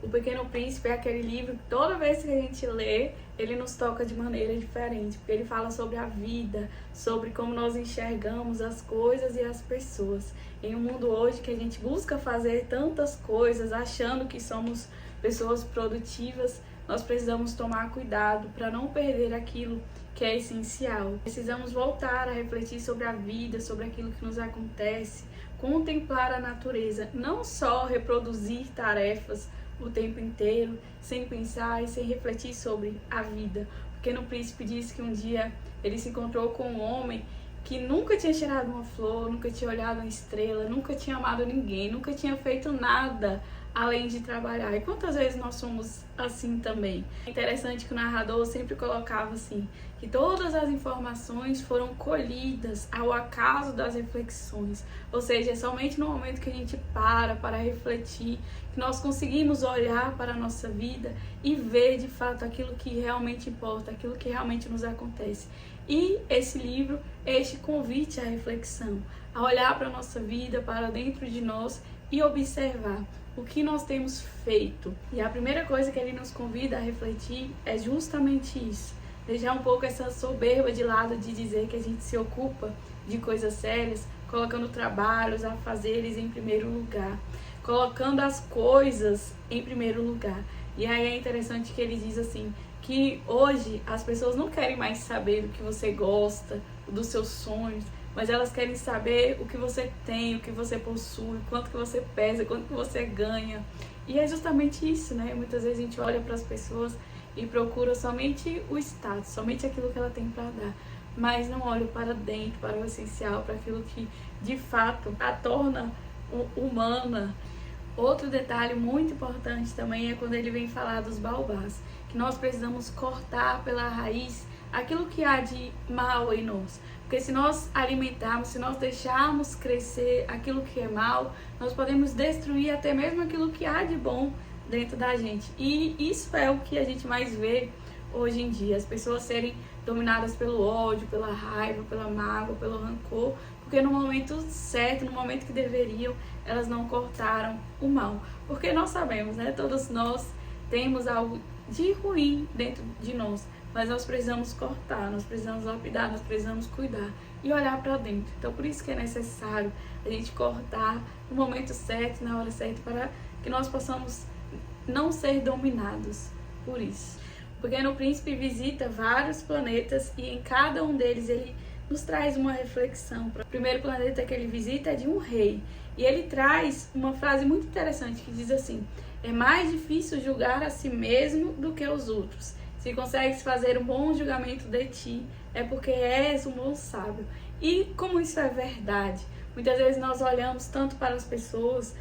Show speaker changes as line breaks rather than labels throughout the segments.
O Pequeno Príncipe é aquele livro que toda vez que a gente lê, ele nos toca de maneira diferente, porque ele fala sobre a vida, sobre como nós enxergamos as coisas e as pessoas. Em um mundo hoje que a gente busca fazer tantas coisas, achando que somos pessoas produtivas, nós precisamos tomar cuidado para não perder aquilo que é essencial. Precisamos voltar a refletir sobre a vida, sobre aquilo que nos acontece, contemplar a natureza, não só reproduzir tarefas o tempo inteiro, sem pensar e sem refletir sobre a vida. O Pequeno Príncipe diz que um dia ele se encontrou com um homem que nunca tinha cheirado uma flor, nunca tinha olhado uma estrela, nunca tinha amado ninguém, nunca tinha feito nada além de trabalhar. E quantas vezes nós somos assim também? É interessante que o narrador sempre colocava assim, que todas as informações foram colhidas ao acaso das reflexões. Ou seja, é somente no momento que a gente para refletir, que nós conseguimos olhar para a nossa vida e ver de fato aquilo que realmente importa, aquilo que realmente nos acontece. E esse livro é este convite à reflexão, a olhar para a nossa vida, para dentro de nós e observar o que nós temos feito. E a primeira coisa que ele nos convida a refletir é justamente isso. Deixar um pouco essa soberba de lado de dizer que a gente se ocupa de coisas sérias, colocando trabalhos, afazeres em primeiro lugar, colocando as coisas em primeiro lugar. E aí é interessante que ele diz assim, que hoje as pessoas não querem mais saber do que você gosta, dos seus sonhos, mas elas querem saber o que você tem, o que você possui, quanto que você pesa, quanto que você ganha. E é justamente isso, né? Muitas vezes a gente olha para as pessoas e procura somente o status, somente aquilo que ela tem para dar, mas não olha para dentro, para o essencial, para aquilo que de fato a torna humana. Outro detalhe muito importante também é quando ele vem falar dos baobás, que nós precisamos cortar pela raiz aquilo que há de mal em nós. Porque se nós alimentarmos, se nós deixarmos crescer aquilo que é mal, nós podemos destruir até mesmo aquilo que há de bom dentro da gente. E isso é o que a gente mais vê hoje em dia, as pessoas serem dominadas pelo ódio, pela raiva, pela mágoa, pelo rancor, porque no momento certo, no momento que deveriam, elas não cortaram o mal. Porque nós sabemos, né? Todos nós temos algo de ruim dentro de nós, mas nós precisamos cortar, nós precisamos lapidar, nós precisamos cuidar e olhar para dentro. Então por isso que é necessário a gente cortar no momento certo, na hora certa, para que nós possamos não ser dominados por isso. O Pequeno Príncipe visita vários planetas e em cada um deles ele nos traz uma reflexão. O primeiro planeta que ele visita é de um rei e ele traz uma frase muito interessante que diz assim: é mais difícil julgar a si mesmo do que os outros. Se consegues fazer um bom julgamento de ti, é porque és um bom sábio. E como isso é verdade? Muitas vezes nós olhamos tanto para as pessoas,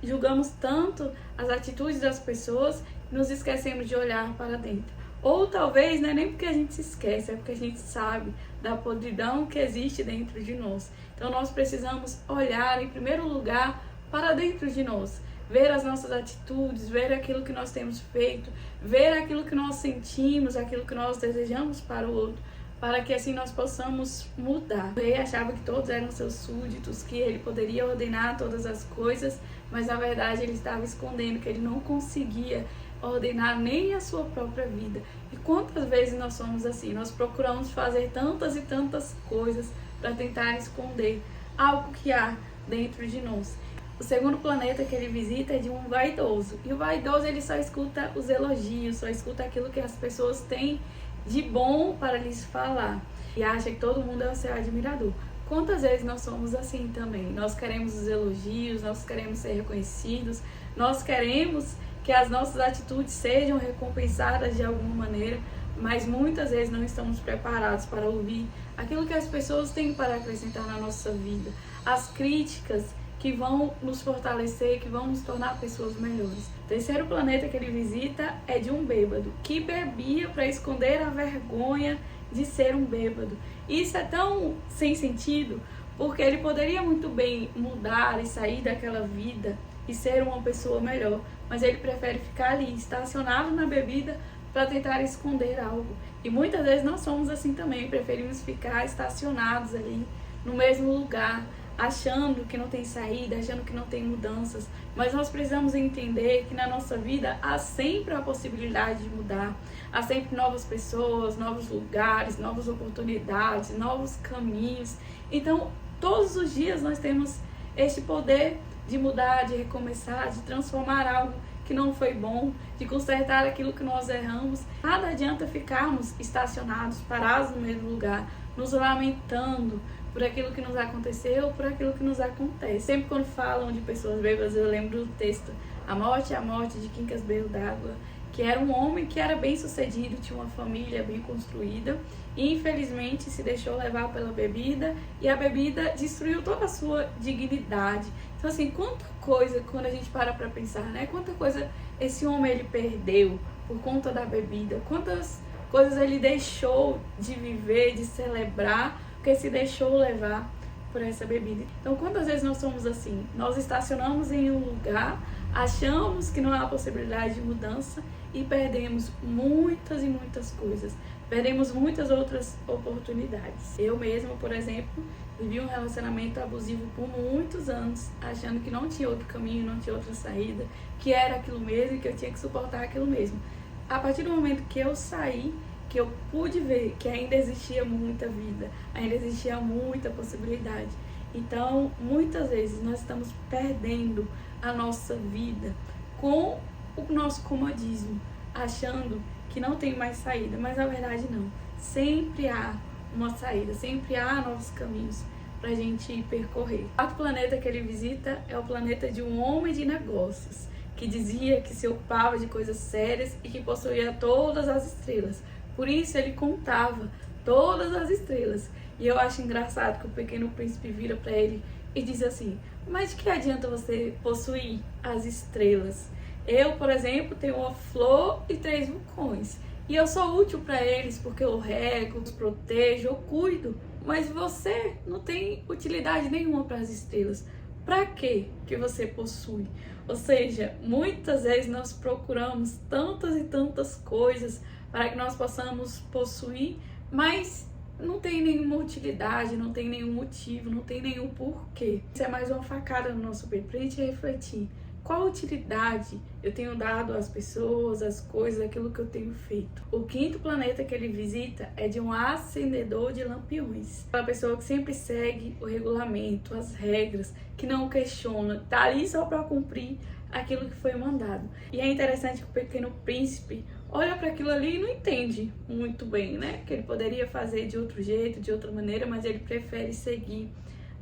julgamos tanto as atitudes das pessoas, e nos esquecemos de olhar para dentro. Ou talvez não é nem porque a gente se esquece, é porque a gente sabe da podridão que existe dentro de nós. Então nós precisamos olhar em primeiro lugar para dentro de nós, ver as nossas atitudes, ver aquilo que nós temos feito, ver aquilo que nós sentimos, aquilo que nós desejamos para o outro, para que assim nós possamos mudar. O rei achava que todos eram seus súditos, que ele poderia ordenar todas as coisas, mas na verdade ele estava escondendo, que ele não conseguia ordenar nem a sua própria vida. E quantas vezes nós somos assim? Nós procuramos fazer tantas e tantas coisas para tentar esconder algo que há dentro de nós. O segundo planeta que ele visita é de um vaidoso. E o vaidoso ele só escuta os elogios, só escuta aquilo que as pessoas têm de bom para lhes falar. E acha que todo mundo é o seu admirador. Quantas vezes nós somos assim também? Nós queremos os elogios, nós queremos ser reconhecidos, nós queremos que as nossas atitudes sejam recompensadas de alguma maneira, mas muitas vezes não estamos preparados para ouvir aquilo que as pessoas têm para acrescentar na nossa vida, as críticas que vão nos fortalecer, que vão nos tornar pessoas melhores. O terceiro planeta que ele visita é de um bêbado, que bebia para esconder a vergonha de ser um bêbado. Isso é tão sem sentido, porque ele poderia muito bem mudar e sair daquela vida e ser uma pessoa melhor, mas ele prefere ficar ali, estacionado na bebida, para tentar esconder algo. E muitas vezes nós somos assim também, preferimos ficar estacionados ali, no mesmo lugar, achando que não tem saída, achando que não tem mudanças, Mas nós precisamos entender que na nossa vida há sempre a possibilidade de mudar. Há sempre novas pessoas, novos lugares, novas oportunidades, novos caminhos. Então, todos os dias nós temos este poder de mudar, de recomeçar, de transformar algo que não foi bom, de consertar aquilo que nós erramos. Nada adianta ficarmos estacionados, parados no mesmo lugar, nos lamentando por aquilo que nos aconteceu, por aquilo que nos acontece. Sempre quando falam de pessoas bêbadas, eu lembro do texto A Morte é a Morte, de Quincas Berro d'Água, que era um homem que era bem sucedido, tinha uma família bem construída, e infelizmente se deixou levar pela bebida, e a bebida destruiu toda a sua dignidade. Então assim, quanta coisa, quando a gente para pensar, né? Quanta coisa esse homem ele perdeu por conta da bebida, quantas coisas ele deixou de viver, de celebrar, porque se deixou levar por essa bebida. Então, quantas vezes nós somos assim? Nós estacionamos em um lugar, achamos que não há possibilidade de mudança e perdemos muitas e muitas coisas. Perdemos muitas outras oportunidades. Eu mesma, por exemplo, vivi um relacionamento abusivo por muitos anos, achando que não tinha outro caminho, não tinha outra saída, que era aquilo mesmo e que eu tinha que suportar aquilo mesmo. A partir do momento que eu saí, que eu pude ver que ainda existia muita vida, ainda existia muita possibilidade. Então, muitas vezes nós estamos perdendo a nossa vida com o nosso comodismo, achando que não tem mais saída, mas na verdade não. Sempre há uma saída, sempre há novos caminhos para a gente percorrer. O quarto planeta que ele visita é o planeta de um homem de negócios, que dizia que se ocupava de coisas sérias e que possuía todas as estrelas. Por isso ele contava todas as estrelas. E eu acho engraçado que o Pequeno Príncipe vira para ele e diz assim: mas de que adianta você possuir as estrelas? Eu, por exemplo, tenho uma flor e 3 vulcões. E eu sou útil para eles porque eu rego, os protejo, eu cuido. Mas você não tem utilidade nenhuma para as estrelas. Para que você possui? Ou seja, muitas vezes nós procuramos tantas e tantas coisas para que nós possamos possuir, mas não tem nenhuma utilidade, não tem nenhum motivo, não tem nenhum porquê. Isso é mais uma facada no nosso peito para a gente refletir. Qual utilidade eu tenho dado às pessoas, às coisas, aquilo que eu tenho feito? O quinto planeta que ele visita é de um acendedor de lampiões. Aquela pessoa que sempre segue o regulamento, as regras, que não questiona, tá ali só para cumprir aquilo que foi mandado. E é interessante que o Pequeno Príncipe olha para aquilo ali e não entende muito bem, né? Que ele poderia fazer de outro jeito, de outra maneira, mas ele prefere seguir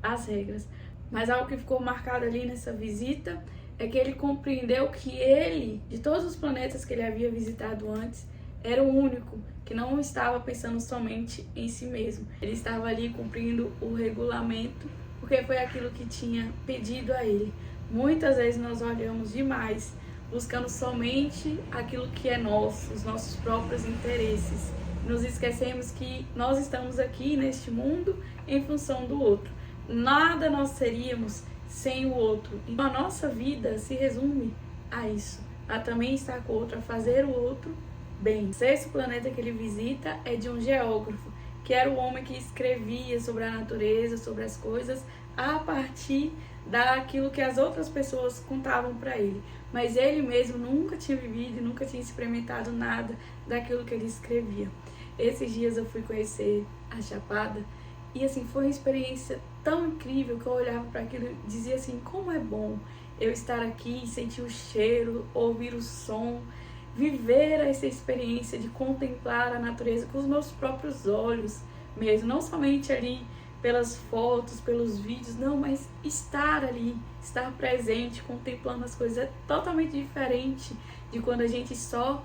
as regras. Mas algo que ficou marcado ali nessa visita é que ele compreendeu que ele, de todos os planetas que ele havia visitado antes, era o único que não estava pensando somente em si mesmo. Ele estava ali cumprindo o regulamento, porque foi aquilo que tinha pedido a ele. Muitas vezes nós olhamos demais, buscando somente aquilo que é nosso, os nossos próprios interesses. Nos esquecemos que nós estamos aqui neste mundo em função do outro. Nada nós seríamos sem o outro. Então a nossa vida se resume a isso, a também estar com o outro, a fazer o outro bem. O sexto planeta que ele visita é de um geógrafo, que era o homem que escrevia sobre a natureza, sobre as coisas, a partir daquilo que as outras pessoas contavam para ele. Mas ele mesmo nunca tinha vivido e nunca tinha experimentado nada daquilo que ele escrevia. Esses dias eu fui conhecer a Chapada e assim, foi uma experiência tão incrível que eu olhava para aquilo e dizia assim: como é bom eu estar aqui, sentir o cheiro, ouvir o som, viver essa experiência de contemplar a natureza com os meus próprios olhos mesmo, não somente ali pelas fotos, pelos vídeos, não, mas estar ali, estar presente, contemplando as coisas é totalmente diferente de quando a gente só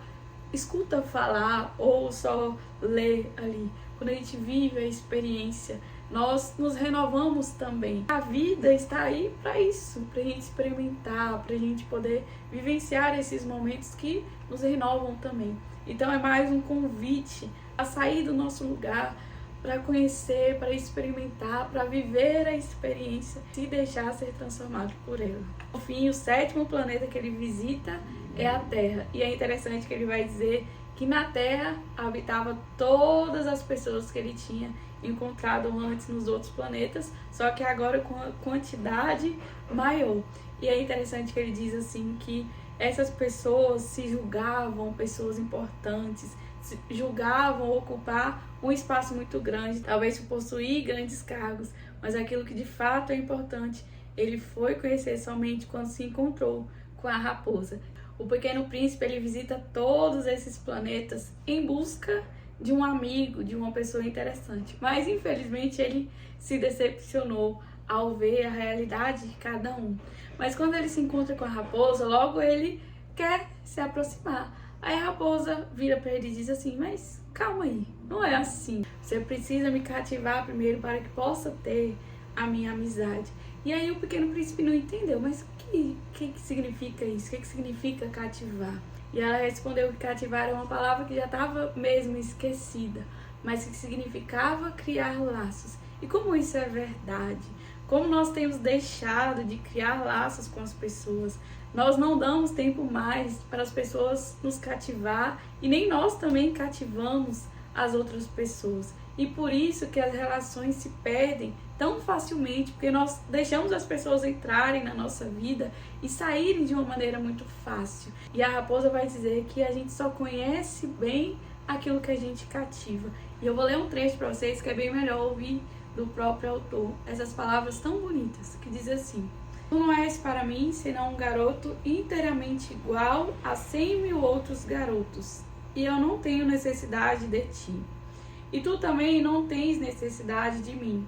escuta falar ou só lê ali. Quando a gente vive a experiência, nós nos renovamos também. A vida está aí para isso, para a gente experimentar, para a gente poder vivenciar esses momentos que nos renovam também. Então é mais um convite a sair do nosso lugar, para conhecer, para experimentar, para viver a experiência, se deixar ser transformado por ela. No fim, o sétimo planeta que ele visita é a Terra. E é interessante que ele vai dizer que na Terra habitava todas as pessoas que ele tinha encontrado antes nos outros planetas, só que agora com a quantidade maior. E é interessante que ele diz assim que essas pessoas se julgavam pessoas importantes, se julgavam ocupar um espaço muito grande, talvez possuir grandes cargos, mas aquilo que de fato é importante, ele foi conhecer somente quando se encontrou com a raposa. O Pequeno Príncipe, ele visita todos esses planetas em busca de um amigo, de uma pessoa interessante, mas infelizmente ele se decepcionou ao ver a realidade de cada um. Mas quando ele se encontra com a raposa, logo ele quer se aproximar. Aí a raposa vira para ele e diz assim: mas calma aí, não é assim. Você precisa me cativar primeiro para que possa ter a minha amizade. E aí o Pequeno Príncipe não entendeu, mas o que significa isso? O que significa cativar? E ela respondeu que cativar é uma palavra que já estava mesmo esquecida, mas que significava criar laços. E como isso é verdade? Como nós temos deixado de criar laços com as pessoas? Nós não damos tempo mais para as pessoas nos cativar e nem nós também cativamos as outras pessoas. E por isso que as relações se perdem tão facilmente, porque nós deixamos as pessoas entrarem na nossa vida e saírem de uma maneira muito fácil. E a raposa vai dizer que a gente só conhece bem aquilo que a gente cativa. E eu vou ler um trecho para vocês que é bem melhor ouvir do próprio autor, essas palavras tão bonitas, que diz assim: tu não és para mim senão um garoto inteiramente igual a 100.000 outros garotos, e eu não tenho necessidade de ti. E tu também não tens necessidade de mim.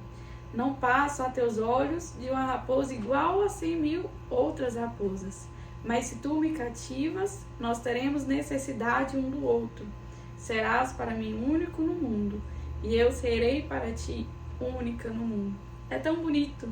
Não passo a teus olhos de uma raposa igual a 100.000 outras raposas. Mas se tu me cativas, nós teremos necessidade um do outro. Serás para mim único no mundo, e eu serei para ti única no mundo. É tão bonito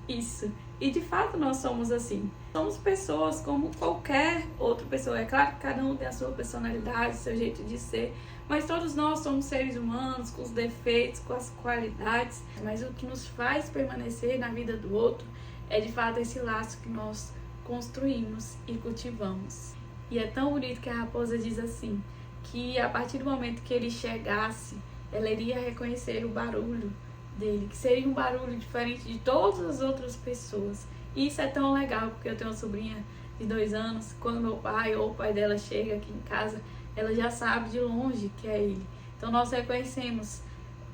isso. E de fato nós somos assim. Somos pessoas como qualquer outra pessoa. É claro que cada um tem a sua personalidade, o seu jeito de ser, mas todos nós somos seres humanos, com os defeitos, com as qualidades. Mas o que nos faz permanecer na vida do outro é de fato esse laço que nós construímos e cultivamos. E é tão bonito que a raposa diz assim, que a partir do momento que ele chegasse, ela iria reconhecer o barulho dele, que seria um barulho diferente de todas as outras pessoas. E isso é tão legal, porque eu tenho uma sobrinha de 2 anos, quando meu pai ou o pai dela chega aqui em casa, ela já sabe de longe que é ele. Então nós reconhecemos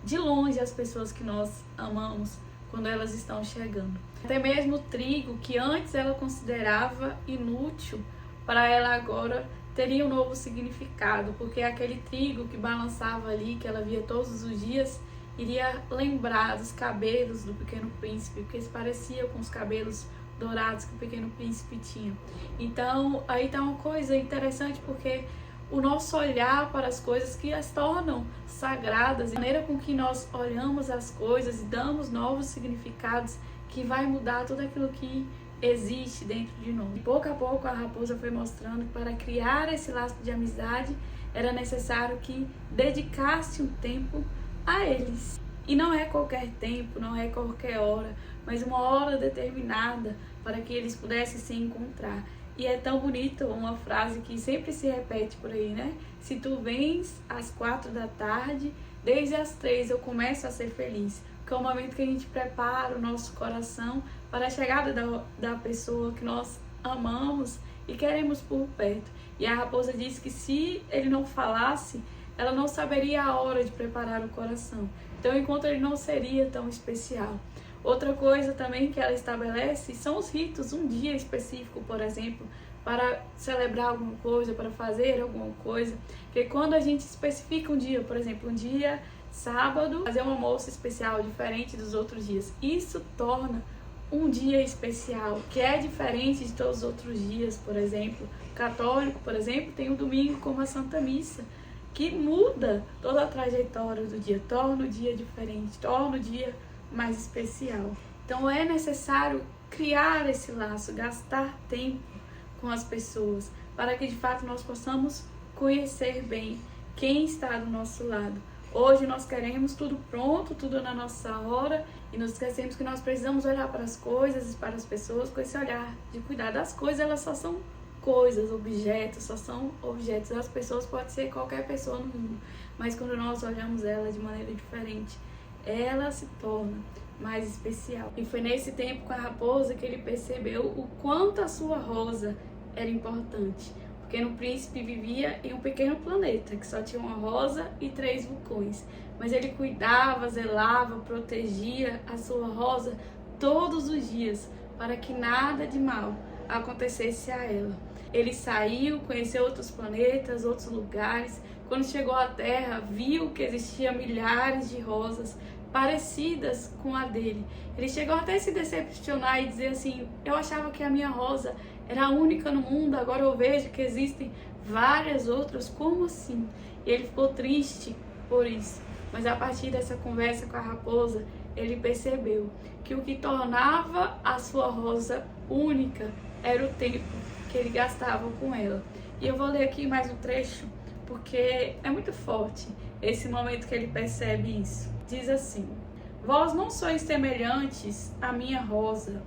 de longe as pessoas que nós amamos quando elas estão chegando. Até mesmo o trigo, que antes ela considerava inútil, para ela agora teria um novo significado, porque aquele trigo que balançava ali, que ela via todos os dias, iria lembrar dos cabelos do Pequeno Príncipe, porque se parecia com os cabelos dourados que o Pequeno Príncipe tinha. Então, aí tá uma coisa interessante, porque o nosso olhar para as coisas que as tornam sagradas, a maneira com que nós olhamos as coisas e damos novos significados, que vai mudar tudo aquilo que existe dentro de nós. E pouco a pouco a raposa foi mostrando que para criar esse laço de amizade era necessário que dedicasse um tempo a eles. E não é qualquer tempo, não é qualquer hora, mas uma hora determinada para que eles pudessem se encontrar. E é tão bonito uma frase que sempre se repete por aí, né? Se tu vens às 4 da tarde, desde as 3 eu começo a ser feliz. Que é o momento que a gente prepara o nosso coração para a chegada da pessoa que nós amamos e queremos por perto. E a raposa disse que se ele não falasse, ela não saberia a hora de preparar o coração. Então o encontro ele não seria tão especial. Outra coisa também que ela estabelece são os ritos, um dia específico, por exemplo, para celebrar alguma coisa, para fazer alguma coisa. Porque quando a gente especifica um dia, por exemplo, um dia sábado, fazer um almoço especial diferente dos outros dias, isso torna um dia especial, que é diferente de todos os outros dias. Por exemplo, o católico, por exemplo, tem o domingo como a Santa Missa, que muda toda a trajetória do dia, torna o dia diferente, torna o dia mais especial. Então é necessário criar esse laço, gastar tempo com as pessoas, para que de fato nós possamos conhecer bem quem está do nosso lado. Hoje nós queremos tudo pronto, tudo na nossa hora, e nos esquecemos que nós precisamos olhar para as coisas e para as pessoas com esse olhar de cuidar das coisas. Elas só são coisas, objetos, só são objetos. As pessoas pode ser qualquer pessoa no mundo, mas quando nós olhamos ela de maneira diferente, ela se torna mais especial. E foi nesse tempo com a raposa que ele percebeu o quanto a sua rosa era importante. O pequeno príncipe vivia em um pequeno planeta que só tinha uma rosa e 3 vulcões. Mas ele cuidava, zelava, protegia a sua rosa todos os dias para que nada de mal acontecesse a ela. Ele saiu, conheceu outros planetas, outros lugares. Quando chegou à Terra, viu que existiam milhares de rosas parecidas com a dele. Ele chegou até a se decepcionar e dizer assim: eu achava que a minha rosa era a única no mundo, agora eu vejo que existem várias outras, como assim? E ele ficou triste por isso. Mas a partir dessa conversa com a raposa, ele percebeu que o que tornava a sua rosa única era o tempo que ele gastava com ela. E eu vou ler aqui mais um trecho, porque é muito forte esse momento que ele percebe isso. Diz assim: vós não sois semelhantes à minha rosa,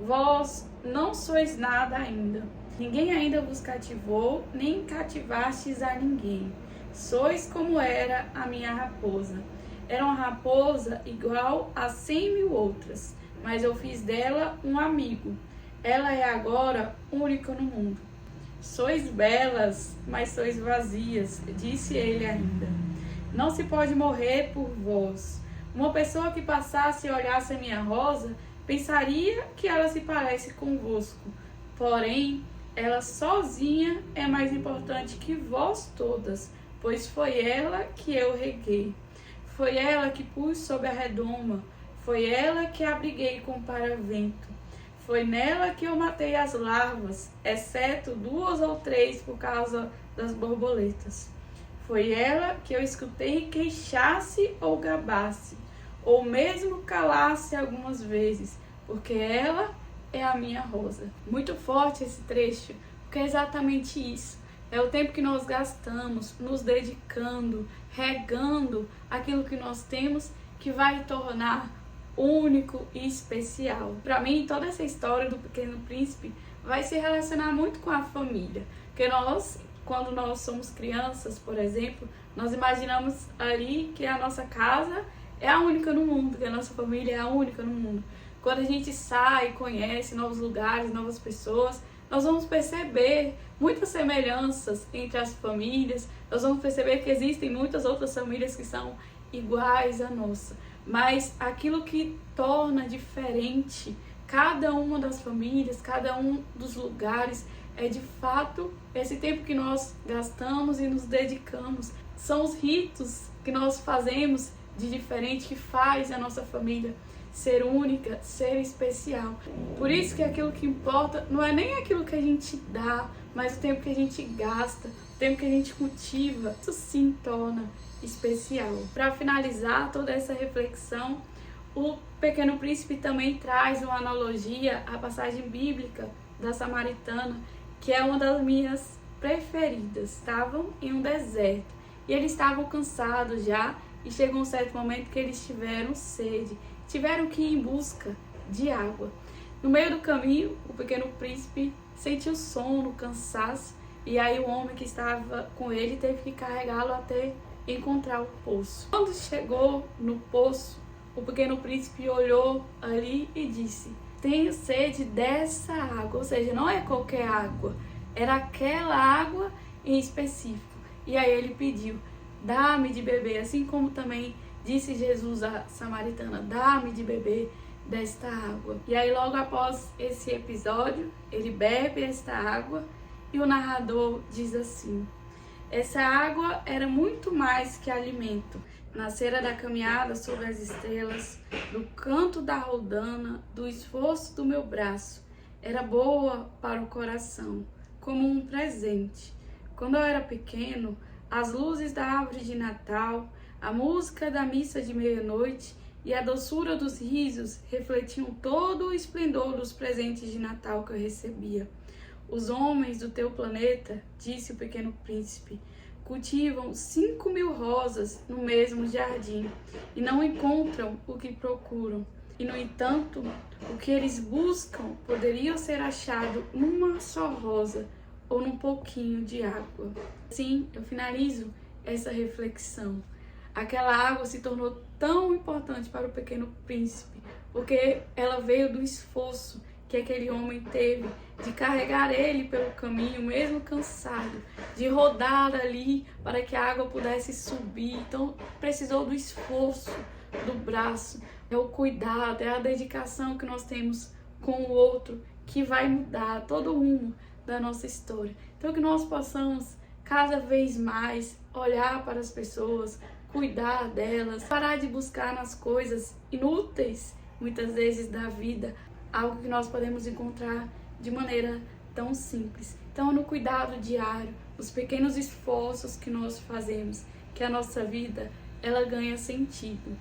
vós não sois nada ainda. Ninguém ainda vos cativou, nem cativastes a ninguém. Sois como era a minha raposa. Era uma raposa igual a 100.000 outras, mas eu fiz dela um amigo. Ela é agora única no mundo. Sois belas, mas sois vazias, disse ele ainda. Não se pode morrer por vós. Uma pessoa que passasse e olhasse a minha rosa, pensaria que ela se parece convosco. Porém, ela sozinha é mais importante que vós todas, pois foi ela que eu reguei. Foi ela que pus sob a redoma, foi ela que abriguei com paravento. Foi nela que eu matei as larvas, exceto 2 ou 3 por causa das borboletas. Foi ela que eu escutei queixar-se ou gabar-se, ou mesmo calar-se algumas vezes, porque ela é a minha rosa. Muito forte esse trecho, porque é exatamente isso. É o tempo que nós gastamos nos dedicando, regando aquilo que nós temos, que vai tornar único e especial. Para mim, toda essa história do Pequeno Príncipe vai se relacionar muito com a família. Porque nós, quando nós somos crianças, por exemplo, nós imaginamos ali que a nossa casa é a única no mundo, que a nossa família é a única no mundo. Quando a gente sai, conhece novos lugares, novas pessoas, nós vamos perceber muitas semelhanças entre as famílias, nós vamos perceber que existem muitas outras famílias que são iguais à nossa. Mas aquilo que torna diferente cada uma das famílias, cada um dos lugares, é de fato esse tempo que nós gastamos e nos dedicamos. São os ritos que nós fazemos de diferente que faz a nossa família ser única, ser especial. Por isso que aquilo que importa não é nem aquilo que a gente dá, mas o tempo que a gente gasta, o tempo que a gente cultiva. Isso sim torna especial. Para finalizar toda essa reflexão, o Pequeno Príncipe também traz uma analogia à passagem bíblica da Samaritana, que é uma das minhas preferidas. Estavam em um deserto e eles estavam cansados já, e chegou um certo momento que eles tiveram sede, tiveram que ir em busca de água. No meio do caminho, o Pequeno Príncipe sentiu sono, cansaço, e aí o homem que estava com ele teve que carregá-lo até encontrar o poço. Quando chegou no poço, o Pequeno Príncipe olhou ali e disse: tenho sede dessa água. Ou seja, não é qualquer água, era aquela água em específico. E aí ele pediu: dá-me de beber, assim como também disse Jesus à samaritana: dá-me de beber desta água. E aí logo após esse episódio, ele bebe esta água e o narrador diz assim: essa água era muito mais que alimento. Nascera da caminhada sobre as estrelas, do canto da roldana, do esforço do meu braço. Era boa para o coração, como um presente. Quando eu era pequeno, as luzes da árvore de Natal, a música da missa de meia-noite e a doçura dos risos refletiam todo o esplendor dos presentes de Natal que eu recebia. Os homens do teu planeta, disse o Pequeno Príncipe, cultivam 5.000 rosas no mesmo jardim e não encontram o que procuram. E, no entanto, o que eles buscam poderia ser achado numa só rosa ou num pouquinho de água. Assim, eu finalizo essa reflexão. Aquela água se tornou tão importante para o Pequeno Príncipe, porque ela veio do esforço que aquele homem teve de carregar ele pelo caminho, mesmo cansado, de rodar ali para que a água pudesse subir. Então, precisou do esforço do braço, é o cuidado, é a dedicação que nós temos com o outro que vai mudar todo o rumo da nossa história. Então, que nós possamos cada vez mais olhar para as pessoas, cuidar delas, parar de buscar nas coisas inúteis, muitas vezes, da vida, algo que nós podemos encontrar de maneira tão simples. Então, no cuidado diário, os pequenos esforços que nós fazemos, que a nossa vida, ela ganha sentido.